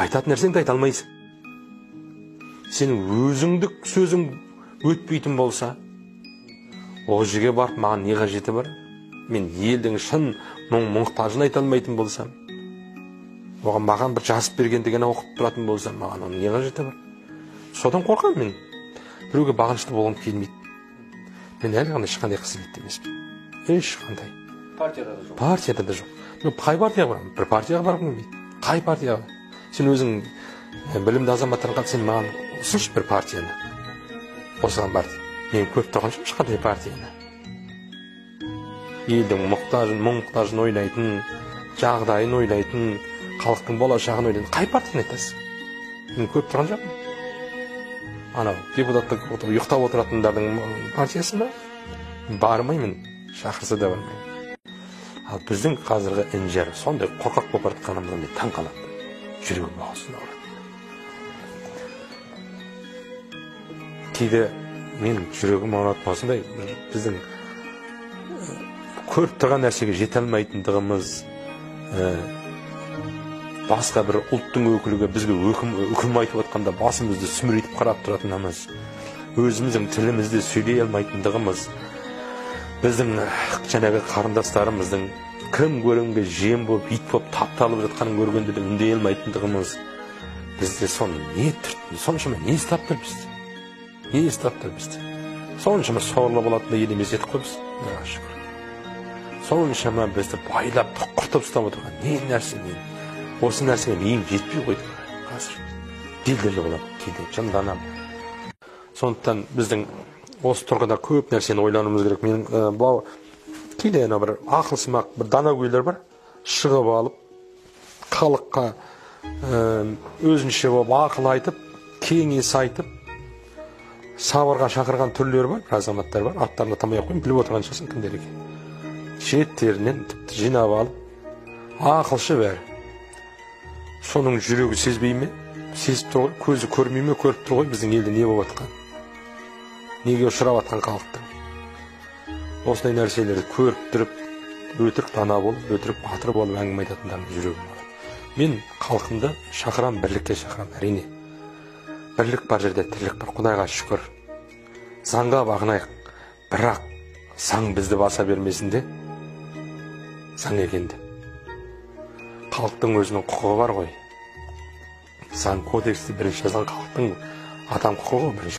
айтатын нәрсеңді айта алмайсың. Сенің өзіңдік сөзің өтпейтін болса, ол жерге барып маған не қажеті бар? Мен елдің шын мұқтажын айта алмайтын болсам, оған маған бір жазып бергенді ғана оқып тұратын болсам, маған оның не қажеті бар? Содан қорқамын мен. Біреуге бағынышты болғым келмейді. Мен әлі ғана ешқандай қызмет емеспін. Ешқандай. Партияда да жоқ. Партияда да жоқ. Мен қай партияға барамын? Бір партияға барғым келмейді. Қай партияға? Сен өзің білімді азаматтарға сен маған ұсыншы бір партияны. Осыған партия. Мен көп тұрған жоқ ешқандай партияны. Елдің мұқтажын ойлайтын, жағдайын ойлайтын, халықтың болашағын ойлайтын қай партияны айтасың? Мен көп тұрған жоқпын. Анау депутаттық ұйықтап отыратындардың партиясы ма? Бармаймын, шақырса да бармаймын. Ал біздің қазіргі інжер сондай қорқақ болып жатқанымызға мен таң қаламын. Жүрегім ауырсын ауырады. Кейде мен жүрегім ауыратын осындай біздің көріп тұрған нәрсеге жете алмайтындығымыз, басқа бір ұлттың өкіліге бізге үкім айтып отқанда басымызды сүмірейтіп қарап тұратынымыз, өзіміздің тілімізді сөйлей алмайтындығымыз, біздің жаңағы қарындастарымыздың кім көрінге жем болып, ит болып тапталып жатқанын көргенде де үндей алмайтындығымыз, бізде соны не түртті, соншама не істап тұр бізде? Не істап тұр бізде? Соншама сорлы болатындай елемес едік қой біз. Шүкір. Соншама бізді байлап құртып ұстап отырған не нәрсе мен? Осы нәрсеге миым жетпей қойды қазір. Делдерлі боламын, кейде жынданамын. Сондықтан біздің осы тұрғыда көп нәрсені ойлануымыз керек. Мен кейде бір ақылсымақ бір данагөйлер бар, шығып алып, халыққа өзінше болып ақыл айтып, кеңес айтып, сабырға шақырған түрлері бар, бір азаматтар бар, аттарына атамай ақ қойын, біліп отырған шығарсың кімдер екен. Шеттерінен тіпті жинап алып, ақылшы бәрі. Соның жүрегі сезбей ме? Сезіп тұр ғой, көзі көрмей ме? Көріп тұр ғой біздің елде не болып жатқан, неге ұшырап жатқан халықтың. Осындай нәрселерді көріп тұрып, өтірік дана болып, өтірік батыр болып әңгіме айтатындардың жүрегім бар. Мен халқымды шақырам, бірлікке шақырам, әрине. Бірлік бар жерде тірлік бар, Құдайға шүкір. Заңға бағынайық, бірақ заң бізді баса бермесін де, заң екенде. Халықтың өзінің құқығы бар ғой. Заң кодексті бірінші жазған халықтың адам құқығы бірінші.